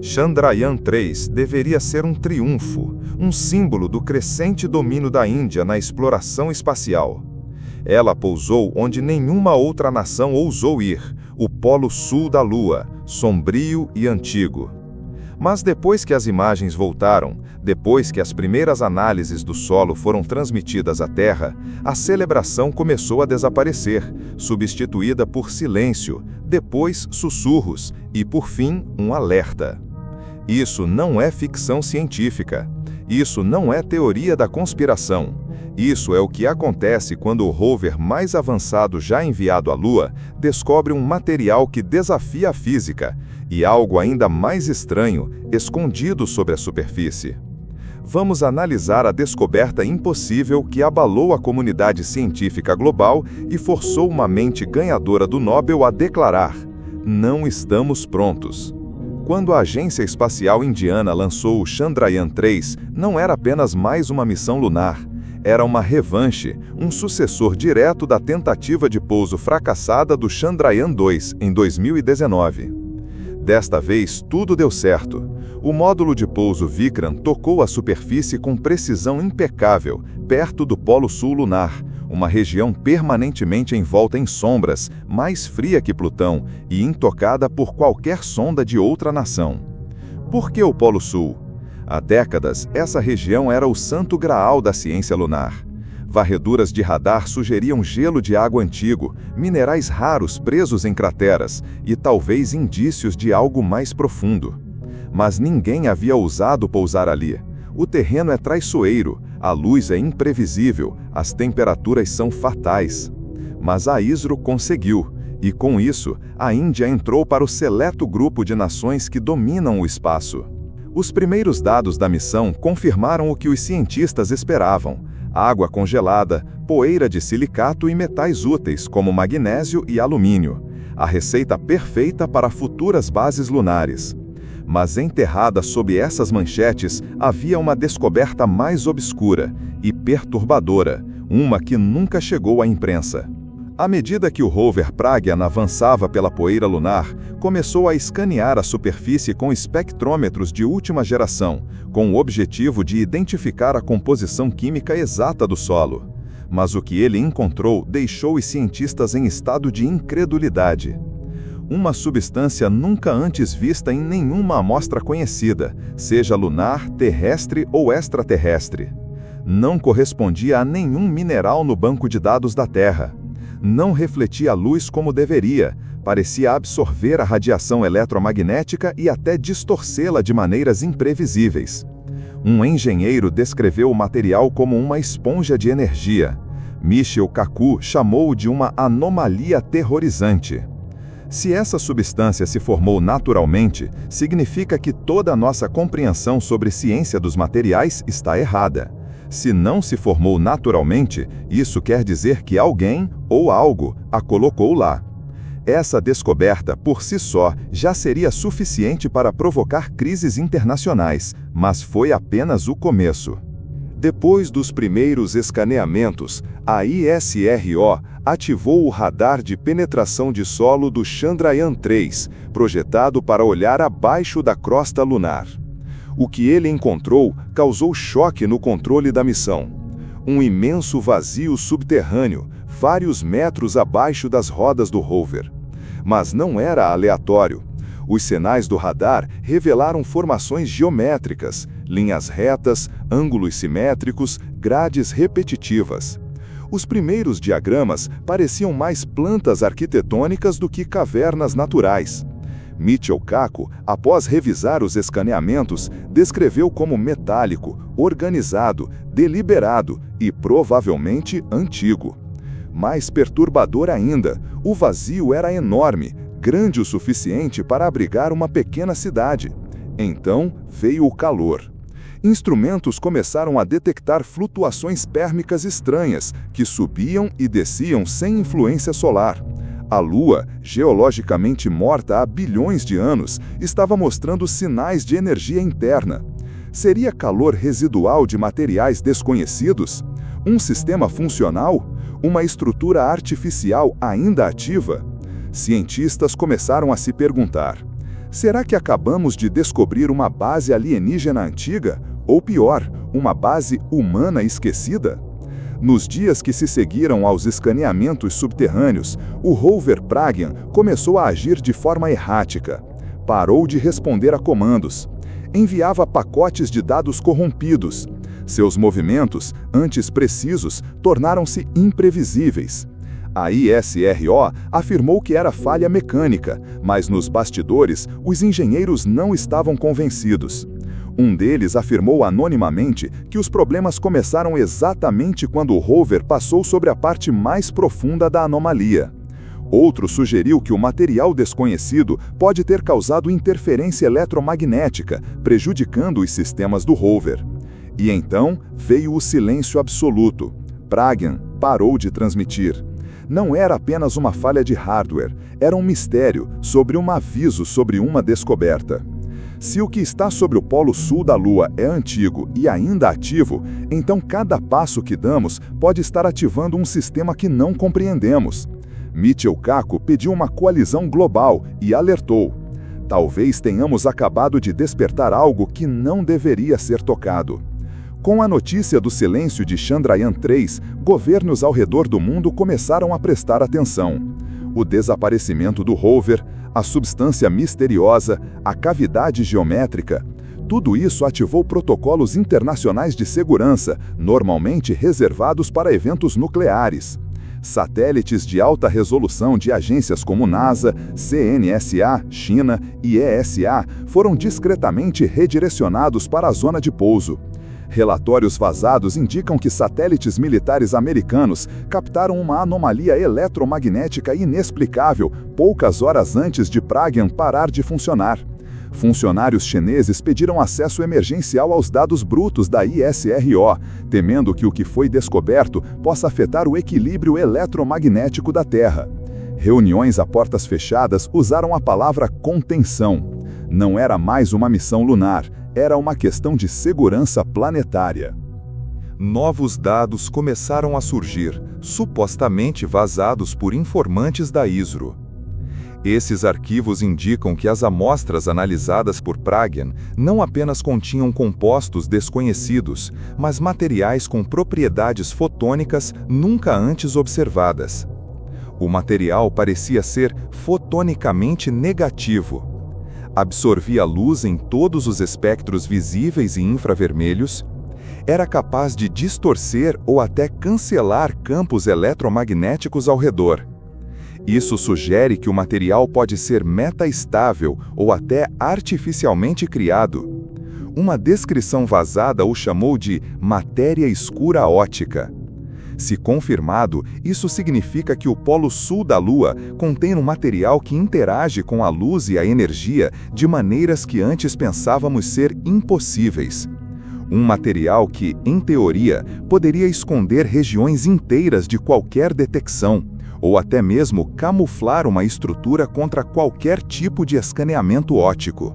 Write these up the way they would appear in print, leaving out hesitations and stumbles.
Chandrayaan-3 deveria ser um triunfo, um símbolo do crescente domínio da Índia na exploração espacial. Ela pousou onde nenhuma outra nação ousou ir, o Polo Sul da Lua, sombrio e antigo. Mas depois que as imagens voltaram, depois que as primeiras análises do solo foram transmitidas à Terra, a celebração começou a desaparecer, substituída por silêncio, depois sussurros e, por fim, um alerta. Isso não é ficção científica. Isso não é teoria da conspiração. Isso é o que acontece quando o rover mais avançado já enviado à Lua descobre um material que desafia a física e algo ainda mais estranho, escondido sobre a superfície. Vamos analisar a descoberta impossível que abalou a comunidade científica global e forçou uma mente ganhadora do Nobel a declarar: não estamos prontos. Quando a Agência Espacial Indiana lançou o Chandrayaan-3, não era apenas mais uma missão lunar. Era uma revanche, um sucessor direto da tentativa de pouso fracassada do Chandrayaan-2 em 2019. Desta vez, tudo deu certo. O módulo de pouso Vikram tocou a superfície com precisão impecável, perto do Polo Sul lunar, uma região permanentemente envolta em sombras, mais fria que Plutão e intocada por qualquer sonda de outra nação. Por que o Polo Sul? Há décadas, essa região era o santo graal da ciência lunar. Varreduras de radar sugeriam gelo de água antigo, minerais raros presos em crateras e talvez indícios de algo mais profundo. Mas ninguém havia ousado pousar ali. O terreno é traiçoeiro, a luz é imprevisível, as temperaturas são fatais. Mas a ISRO conseguiu, e com isso, a Índia entrou para o seleto grupo de nações que dominam o espaço. Os primeiros dados da missão confirmaram o que os cientistas esperavam: água congelada, poeira de silicato e metais úteis como magnésio e alumínio, a receita perfeita para futuras bases lunares. Mas enterrada sob essas manchetes havia uma descoberta mais obscura e perturbadora, uma que nunca chegou à imprensa. À medida que o rover Pragyan avançava pela poeira lunar, começou a escanear a superfície com espectrômetros de última geração, com o objetivo de identificar a composição química exata do solo. Mas o que ele encontrou deixou os cientistas em estado de incredulidade. Uma substância nunca antes vista em nenhuma amostra conhecida, seja lunar, terrestre ou extraterrestre. Não correspondia a nenhum mineral no banco de dados da Terra. Não refletia a luz como deveria, parecia absorver a radiação eletromagnética e até distorcê-la de maneiras imprevisíveis. Um engenheiro descreveu o material como uma esponja de energia. Michio Kaku chamou-o de uma anomalia aterrorizante. Se essa substância se formou naturalmente, significa que toda a nossa compreensão sobre ciência dos materiais está errada. Se não se formou naturalmente, isso quer dizer que alguém ou algo a colocou lá. Essa descoberta, por si só, já seria suficiente para provocar crises internacionais, mas foi apenas o começo. Depois dos primeiros escaneamentos, a ISRO ativou o radar de penetração de solo do Chandrayaan-3, projetado para olhar abaixo da crosta lunar. O que ele encontrou causou choque no controle da missão. Um imenso vazio subterrâneo, vários metros abaixo das rodas do rover. Mas não era aleatório. Os sinais do radar revelaram formações geométricas, linhas retas, ângulos simétricos, grades repetitivas. Os primeiros diagramas pareciam mais plantas arquitetônicas do que cavernas naturais. Michio Kaku, após revisar os escaneamentos, descreveu como metálico, organizado, deliberado e provavelmente antigo. Mais perturbador ainda, o vazio era enorme, grande o suficiente para abrigar uma pequena cidade. Então veio o calor. Instrumentos começaram a detectar flutuações térmicas estranhas, que subiam e desciam sem influência solar. A Lua, geologicamente morta há bilhões de anos, estava mostrando sinais de energia interna. Seria calor residual de materiais desconhecidos? Um sistema funcional? Uma estrutura artificial ainda ativa? Cientistas começaram a se perguntar: Será que acabamos de descobrir uma base alienígena antiga? Ou pior, uma base humana esquecida? Nos dias que se seguiram aos escaneamentos subterrâneos, o rover Pragyan começou a agir de forma errática. Parou de responder a comandos. Enviava pacotes de dados corrompidos. Seus movimentos, antes precisos, tornaram-se imprevisíveis. A ISRO afirmou que era falha mecânica, mas nos bastidores, os engenheiros não estavam convencidos. Um deles afirmou anonimamente que os problemas começaram exatamente quando o rover passou sobre a parte mais profunda da anomalia. Outro sugeriu que o material desconhecido pode ter causado interferência eletromagnética, prejudicando os sistemas do rover. E então veio o silêncio absoluto. Pragyan parou de transmitir. Não era apenas uma falha de hardware, era um mistério sobre um aviso sobre uma descoberta. Se o que está sobre o polo sul da Lua é antigo e ainda ativo, então cada passo que damos pode estar ativando um sistema que não compreendemos. Michio Kaku pediu uma coalizão global e alertou: talvez tenhamos acabado de despertar algo que não deveria ser tocado. Com a notícia do silêncio de Chandrayaan-3, governos ao redor do mundo começaram a prestar atenção. O desaparecimento do rover, a substância misteriosa, a cavidade geométrica, tudo isso ativou protocolos internacionais de segurança, normalmente reservados para eventos nucleares. Satélites de alta resolução de agências como NASA, CNSA, China e ESA foram discretamente redirecionados para a zona de pouso. Relatórios vazados indicam que satélites militares americanos captaram uma anomalia eletromagnética inexplicável poucas horas antes de Pragyan parar de funcionar. Funcionários chineses pediram acesso emergencial aos dados brutos da ISRO, temendo que o que foi descoberto possa afetar o equilíbrio eletromagnético da Terra. Reuniões a portas fechadas usaram a palavra contenção. Não era mais uma missão lunar, era uma questão de segurança planetária. Novos dados começaram a surgir, supostamente vazados por informantes da ISRO. Esses arquivos indicam que as amostras analisadas por Pragyan não apenas continham compostos desconhecidos, mas materiais com propriedades fotônicas nunca antes observadas. O material parecia ser fotonicamente negativo. Absorvia luz em todos os espectros visíveis e infravermelhos, era capaz de distorcer ou até cancelar campos eletromagnéticos ao redor. Isso sugere que o material pode ser metaestável ou até artificialmente criado. Uma descrição vazada o chamou de matéria escura ótica. Se confirmado, isso significa que o polo sul da Lua contém um material que interage com a luz e a energia de maneiras que antes pensávamos ser impossíveis. Um material que, em teoria, poderia esconder regiões inteiras de qualquer detecção, ou até mesmo camuflar uma estrutura contra qualquer tipo de escaneamento óptico.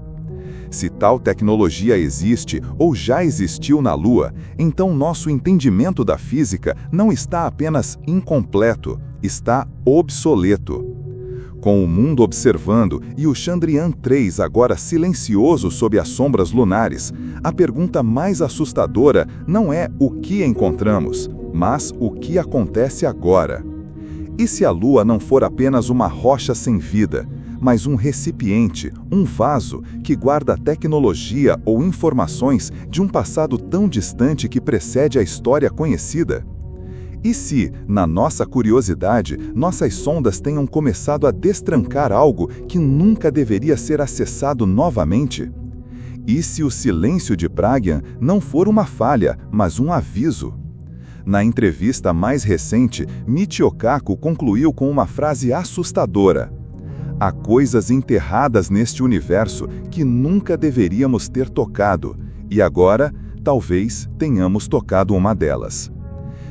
Se tal tecnologia existe ou já existiu na Lua, então nosso entendimento da física não está apenas incompleto, está obsoleto. Com o mundo observando e o Chandrayaan-3 agora silencioso sob as sombras lunares, a pergunta mais assustadora não é o que encontramos, mas o que acontece agora. E se a Lua não for apenas uma rocha sem vida, mas um recipiente, um vaso, que guarda tecnologia ou informações de um passado tão distante que precede a história conhecida? E se, na nossa curiosidade, nossas sondas tenham começado a destrancar algo que nunca deveria ser acessado novamente? E se o silêncio de Pragyan não for uma falha, mas um aviso? Na entrevista mais recente, Michio Kaku concluiu com uma frase assustadora: há coisas enterradas neste universo que nunca deveríamos ter tocado, e agora, talvez, tenhamos tocado uma delas.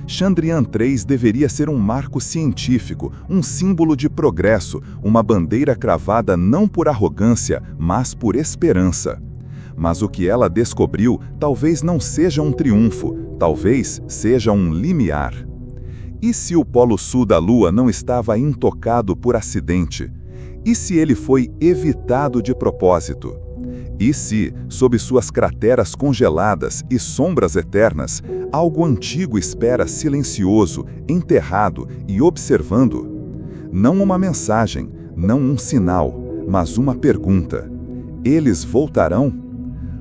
Chandrayaan-3 deveria ser um marco científico, um símbolo de progresso, uma bandeira cravada não por arrogância, mas por esperança. Mas o que ela descobriu talvez não seja um triunfo, talvez seja um limiar. E se o polo sul da Lua não estava intocado por acidente? E se ele foi evitado de propósito? E se, sob suas crateras congeladas e sombras eternas, algo antigo espera silencioso, enterrado e observando? Não uma mensagem, não um sinal, mas uma pergunta. Eles voltarão?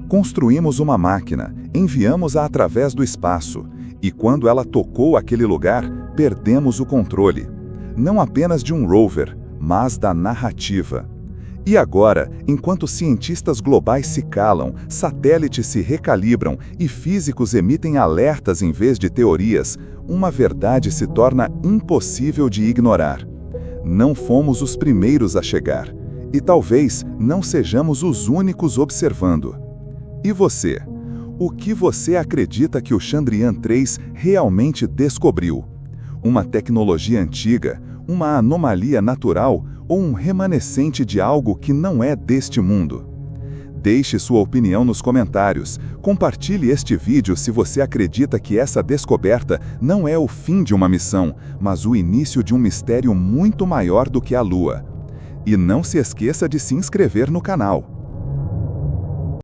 Construímos uma máquina, enviamos-a através do espaço, e quando ela tocou aquele lugar, perdemos o controle. Não apenas de um rover, mas da narrativa. E agora, enquanto cientistas globais se calam, satélites se recalibram e físicos emitem alertas em vez de teorias, uma verdade se torna impossível de ignorar. Não fomos os primeiros a chegar, e talvez não sejamos os únicos observando. E você? O que você acredita que o Chandrayaan-3 realmente descobriu? Uma tecnologia antiga, uma anomalia natural ou um remanescente de algo que não é deste mundo? Deixe sua opinião nos comentários. Compartilhe este vídeo se você acredita que essa descoberta não é o fim de uma missão, mas o início de um mistério muito maior do que a Lua. E não se esqueça de se inscrever no canal.